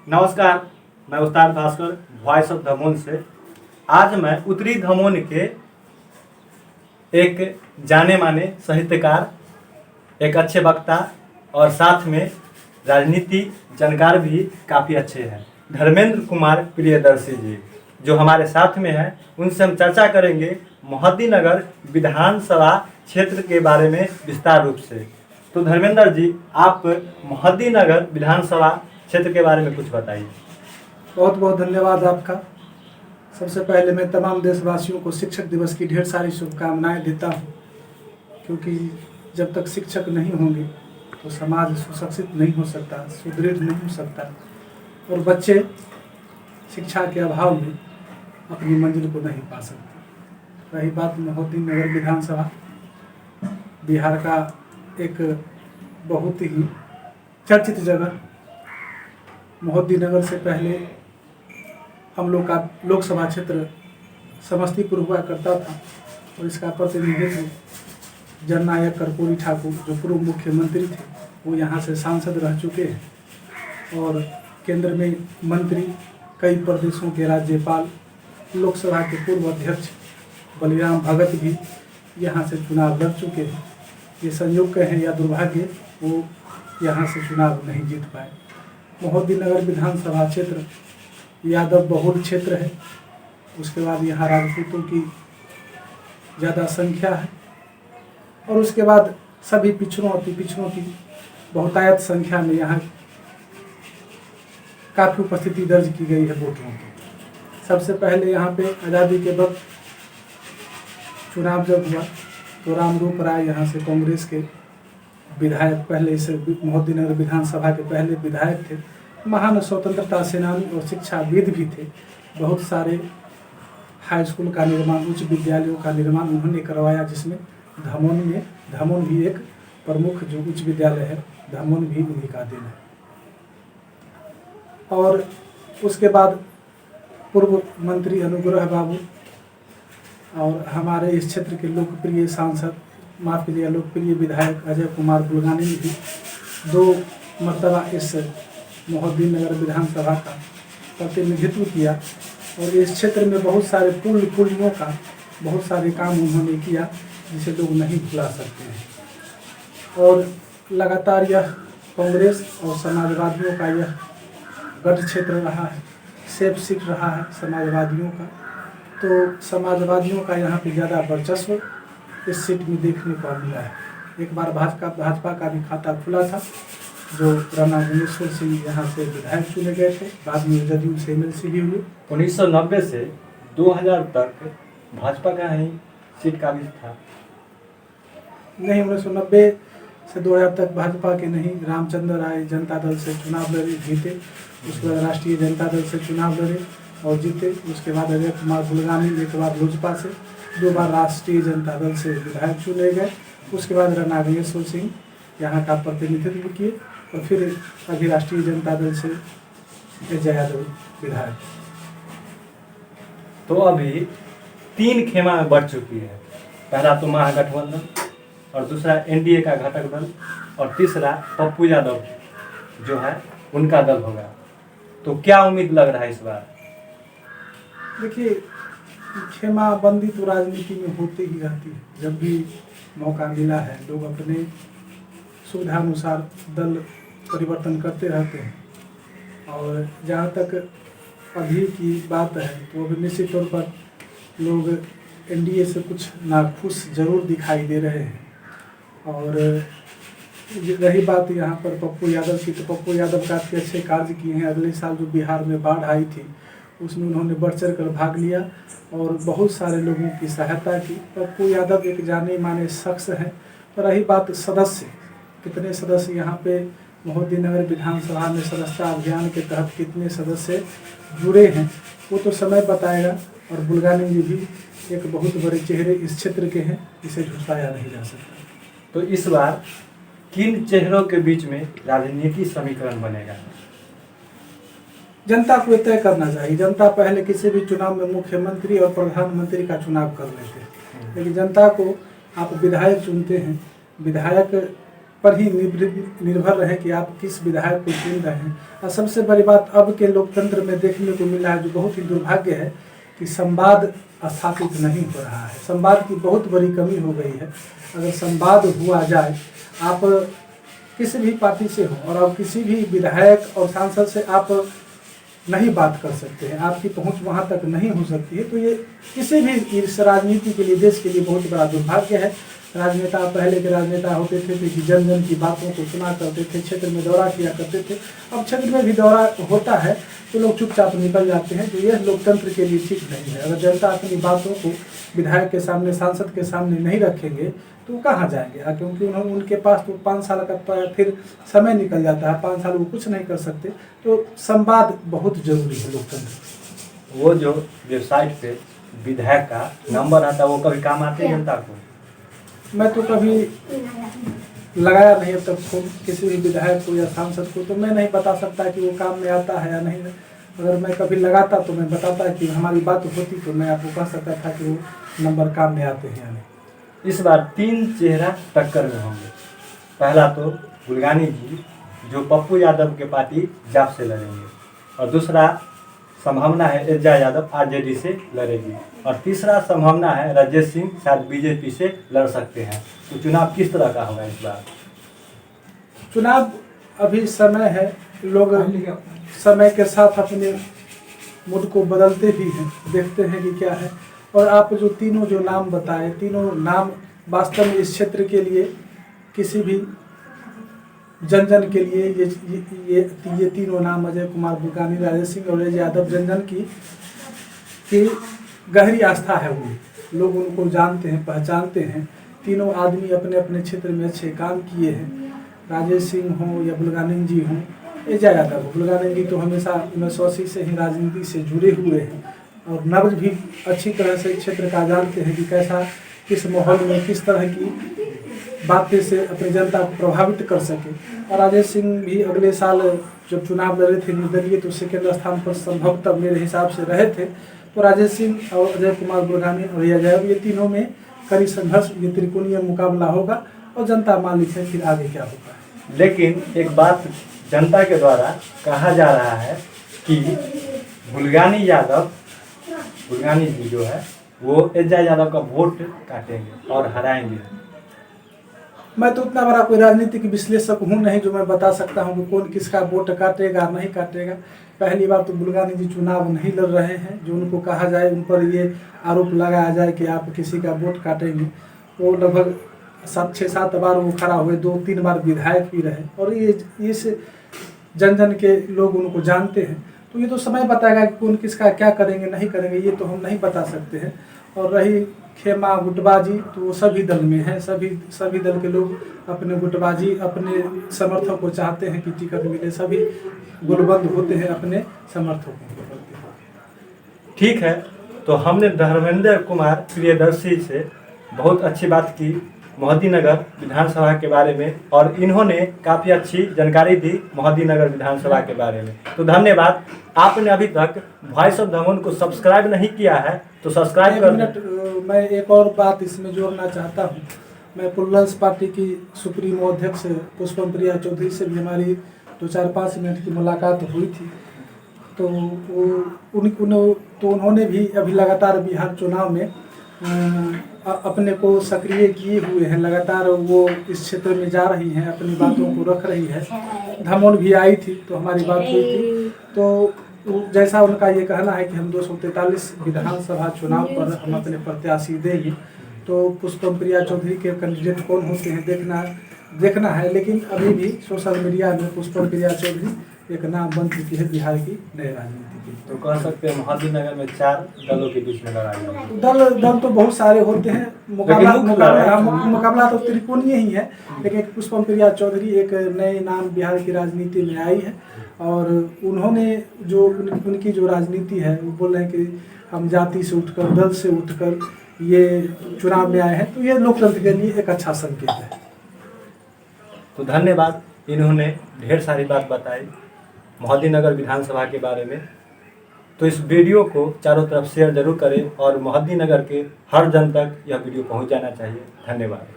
नमस्कार, मैं उस्ताद Bhaskar voice of दमोन से। आज मैं उत्तरी दमोन के एक जाने माने साहित्यकार, एक अच्छे वक्ता और साथ में राजनीति जानकार भी काफ़ी अच्छे हैं, धर्मेंद्र कुमार प्रियदर्शी जी, जो हमारे साथ में हैं। उनसे हम चर्चा करेंगे मोहद्दीनगर विधानसभा क्षेत्र के बारे में विस्तार रूप से। तो धर्मेंद्र जी, आप मोहद्दीनगर विधानसभा क्षेत्र के बारे में कुछ बताइए। बहुत बहुत धन्यवाद आपका। सबसे पहले मैं तमाम देशवासियों को शिक्षक दिवस की ढेर सारी शुभकामनाएं देता हूं, क्योंकि जब तक शिक्षक नहीं होंगे तो समाज सुशिक्षित नहीं हो सकता, सुदृढ़ नहीं हो सकता, और बच्चे शिक्षा के अभाव में अपनी मंजिल को नहीं पा सकते। रही बात मोहद्दीनगर विधानसभा, बिहार का एक बहुत ही चर्चित जगह। मोहद्दीनगर से पहले हम लोग का लोकसभा क्षेत्र समस्तीपुर हुआ करता था, और इसका प्रतिनिधित्व जननायक कर्पूरी ठाकुर, जो पूर्व मुख्यमंत्री थे, वो यहाँ से सांसद रह चुके हैं, और केंद्र में मंत्री, कई प्रदेशों के राज्यपाल, लोकसभा के पूर्व अध्यक्ष बलिराम भगत भी यहाँ से चुनाव लड़ चुके हैं। ये संयोग कहें या दुर्भाग्य, वो यहाँ से चुनाव नहीं जीत पाए। मोहद्दीनगर विधानसभा क्षेत्र यादव बहुल क्षेत्र है। उसके बाद यहाँ राजपूतों की ज़्यादा संख्या है, और उसके बाद सभी पिछड़ों अति पिछड़ों की बहुतायत संख्या में यहाँ काफ़ी उपस्थिति दर्ज की गई है वोटरों की। सबसे पहले यहाँ पे आज़ादी के वक्त चुनाव जब हुआ तो रामरूप राय यहाँ से कांग्रेस के विधायक, पहले से मोहद्दीनगर विधानसभा के पहले विधायक थे। महान स्वतंत्रता सेनानी और शिक्षाविद भी थे। बहुत सारे हाई स्कूल का निर्माण, उच्च विद्यालयों का निर्माण उन्होंने करवाया, जिसमें धमोन भी एक प्रमुख जो उच्च विद्यालय है, धमोन भी उन्हीं का देन है। और उसके बाद पूर्व मंत्री अनुग्रह बाबू और हमारे इस क्षेत्र के लोकप्रिय सांसद, माफ कीजिएगा, लोकप्रिय विधायक अजय कुमार बुल्गानी ने भी 2 मरतबा इस मोहद्दीनगर विधानसभा का प्रतिनिधित्व किया, और इस क्षेत्र में बहुत सारे पुलियों का बहुत सारे काम उन्होंने किया, जिसे लोग नहीं भुला सकते हैं। और लगातार यह कांग्रेस और समाजवादियों का यह गढ़ क्षेत्र रहा है, सेफ सीट रहा है समाजवादियों का। तो समाजवादियों का यहाँ पे ज़्यादा वर्चस्व इस सीट में देखने को मिला है। एक बार भाजपा का भी खाता खुला था, जो राणा गुणेश्वर सिंह यहाँ से विधायक चुने गए थे, बाद में जदयू से एमएलसी भी हुए। 1990 से 2000 तक भाजपा का ही सीट का भी था। नहीं, 1990 से 2000 तक भाजपा के नहीं, रामचंद्र राय जनता दल से चुनाव लड़े, जीते। उसके बाद राष्ट्रीय जनता दल से चुनाव लड़े और जीते। उसके बाद अजय कुमार बुल्गानी एक बार लोजपा से, 2 बार राष्ट्रीय जनता दल से विधायक चुने गए। उसके बाद राणा गुणेश्वर सिंह यहाँ का प्रतिनिधित्व किए, और फिर अभी राष्ट्रीय जनता दल से जय यादव विधायक। तो अभी 3 खेमा में बढ़ चुकी है। पहला तो महागठबंधन, और दूसरा एनडीए का घटक दल, और तीसरा पप्पू यादव जो है उनका दल होगा। तो क्या उम्मीद लग रहा है इस बार? देखिए, खेमाबंदी तो राजनीति में होती ही रहती है। जब भी मौका मिला है, लोग अपने सुविधानुसार दल परिवर्तन करते रहते हैं। और जहाँ तक अभी की बात है, तो अभी निश्चित तौर पर लोग एनडीए से कुछ नाखुश जरूर दिखाई दे रहे हैं। और रही बात यहाँ पर पप्पू यादव की, तो पप्पू यादव काफ़ी अच्छे कार्य किए हैं। अगले साल जो बिहार में बाढ़ आई थी, उसमें उन्होंने बढ़ चढ़ कर भाग लिया और बहुत सारे लोगों की सहायता की। पप्पू यादव एक जाने माने शख्स हैं। और रही बात सदस्य, कितने सदस्य यहाँ पे मोहद्दीनगर विधानसभा में सदस्यता अभियान के तहत कितने सदस्य जुड़े हैं, वो तो समय बताएगा। और बुल्गानी जी भी एक बहुत बड़े चेहरे इस क्षेत्र के हैं, इसे झुठलाया नहीं जा सकता। तो इस बार किन चेहरों के बीच में राजनीति समीकरण बनेगा? जनता को तय करना चाहिए। जनता पहले किसी भी चुनाव में मुख्यमंत्री और प्रधानमंत्री का चुनाव कर लेते हैं, लेकिन जनता को आप विधायक चुनते हैं। विधायक पर ही निर्भर रहे कि आप किस विधायक को चुन रहे हैं। और सबसे बड़ी बात अब के लोकतंत्र में देखने को मिला है, जो बहुत ही दुर्भाग्य है, कि संवाद स्थापित नहीं हो रहा है। संवाद की बहुत बड़ी कमी हो गई है। अगर संवाद हुआ जाए, आप किसी भी पार्टी से हो और आप किसी भी विधायक और सांसद से आप नहीं बात कर सकते हैं, आपकी पहुंच वहां तक नहीं हो सकती है, तो ये किसी भी इस राजनीति के लिए, देश के लिए बहुत बड़ा दुर्भाग्य है। राजनेता, पहले के राजनेता होते थे कि जन जन की बातों को सुना करते थे, क्षेत्र में दौरा किया करते थे। अब क्षेत्र में भी दौरा होता है तो लोग चुपचाप निकल जाते हैं, तो यह लोकतंत्र के लिए ठीक नहीं है। अगर जनता अपनी बातों को विधायक के सामने, सांसद के सामने नहीं रखेंगे तो कहाँ जाएंगे? क्योंकि उनके पास तो 5 साल का फिर समय निकल जाता है, 5 साल वो कुछ नहीं कर सकते। तो संवाद बहुत जरूरी है लोकतंत्र। वो जो वेबसाइट पे विधायक का नंबर आता है, वो कभी काम आते हैं जनता को? मैं तो कभी लगाया नहीं अब तक फोन किसी भी विधायक को या सांसद को, तो मैं नहीं बता सकता कि वो काम में आता है या नहीं। अगर मैं कभी लगाता तो मैं बताता कि हमारी बात होती, तो मैं आपको कह सकता था कि वो नंबर काम में आते हैं या नहीं। इस बार 3 चेहरा टक्कर में होंगे। पहला तो बुल्गानी जी, जो पप्पू यादव के पार्टी जाप से लड़ेंगे, और दूसरा संभावना है एजा यादव आरजेडी से लड़ेगी, और तीसरा संभावना है राजेश सिंह शायद बीजेपी से लड़ सकते हैं। तो चुनाव किस तरह का होगा इस बार? चुनाव अभी समय है, लोग समय के साथ अपने मूड को बदलते भी हैं, देखते हैं कि क्या है। और आप जो तीनों जो नाम बताए, तीनों नाम वास्तव में इस क्षेत्र के लिए, किसी भी जन जन के लिए ये तीनों नाम, अजय कुमार बुल्गानी, राजेश सिंह और एजा यादव, जन जन की गहरी आस्था है। उन्हें लोग उनको जानते हैं, पहचानते हैं। तीनों आदमी अपने अपने क्षेत्र में अच्छे काम किए हैं। राजेश सिंह हों या बुल्गानी जी हों, एजा यादव हो। बुल्गानी जी तो हमेशा 1980 से ही राजनीति से जुड़े हुए हैं और नब्ज भी अच्छी तरह से क्षेत्र का जानते हैं कि कैसा, किस माहौल में किस तरह की बातें से अपनी जनता को प्रभावित कर सके। और राजेश सिंह भी अगले साल जब चुनाव लड़े थे निर्दलीय, तो सेकेंड स्थान पर संभवतः मेरे हिसाब से रहे थे। तो राजेश सिंह और अजय कुमार बुल्गानी और एजा यादव, ये तीनों में कड़ी संघर्ष, ये त्रिकोणीय मुकाबला होगा और जनता मान लीजिए फिर आगे क्या होगा। लेकिन एक बात जनता के द्वारा कहा जा रहा है कि बुल्गानी जी जो है वो एजा यादव का वोट काटेंगे और हराएंगे। मैं तो उतना बड़ा कोई राजनीतिक विश्लेषक हूँ नहीं जो मैं बता सकता हूँ कि कौन किसका वोट काटेगा नहीं काटेगा। पहली बार तो बुल्गानी जी चुनाव नहीं लड़ रहे हैं, जो उनको कहा जाए, उन पर ये आरोप लगाया जाए कि आप किसी का वोट काटेंगे। वो लगभग 6-7 बार वो खड़ा हुए, 2-3 बार विधायक भी रहे, और ये इस जन जन के लोग उनको जानते हैं। तो ये तो समय बताएगा कि कौन किसका क्या करेंगे नहीं करेंगे, ये तो हम नहीं बता सकते हैं। और रही खेमा गुटबाजी, तो वो सभी दल में है, सभी दल के लोग अपने गुटबाजी, अपने समर्थक को चाहते हैं कि टिकट मिले, सभी गुलबंद होते हैं अपने समर्थकों को। ठीक है, तो हमने धर्मेंद्र कुमार प्रियदर्शी से बहुत अच्छी बात की मोहद्दीनगर विधानसभा के बारे में, और इन्होंने काफ़ी अच्छी जानकारी दी मोहद्दीनगर विधानसभा के बारे में। तो धन्यवाद। आपने अभी तक वॉइस ऑफ दमन को सब्सक्राइब नहीं किया है तो सब्सक्राइब कर। मैं एक और बात इसमें जोड़ना चाहता हूँ। मैं पुल्लंस पार्टी की सुप्रीमो अध्यक्ष पुष्पम प्रिया चौधरी से भी हमारी 2-4-5 मिनट की मुलाकात हुई थी। तो उन्होंने भी अभी लगातार बिहार चुनाव में अपने को सक्रिय किए हुए हैं। लगातार वो इस क्षेत्र में जा रही हैं, अपनी बातों को रख रही है। धमोन भी आई थी तो हमारी बात हुई थी। तो जैसा उनका ये कहना है कि हम 243 विधानसभा चुनाव पर हम अपने प्रत्याशी देंगे, तो पुष्पम प्रिया चौधरी के कैंडिडेट कौन होते हैं देखना है। लेकिन अभी भी सोशल मीडिया में पुष्पम प्रिया चौधरी एक नाम बन चुकी है बिहार की नई राजनीति की। तो कह सकते हैं मोहद्दीनगर में 4 दलों के बीच में लड़ाई है। दल तो बहुत सारे होते हैं, मुकाबला तो त्रिकोणीय ही है। लेकिन पुष्पम प्रिया चौधरी एक नए नाम बिहार की राजनीति में आई है, और उन्होंने जो उनकी जो राजनीति है, वो बोल रहे हैं कि हम जाति से उठकर, दल से उठकर ये चुनाव में आए हैं। तो ये लोकतंत्र के लिए एक अच्छा संकेत है। तो धन्यवाद। इन्होंने ढेर सारी बात बताई मोहद्दीनगर विधानसभा के बारे में। तो इस वीडियो को चारों तरफ शेयर जरूर करें और मोहद्दीनगर के हर जन तक यह वीडियो पहुंच जाना चाहिए। धन्यवाद।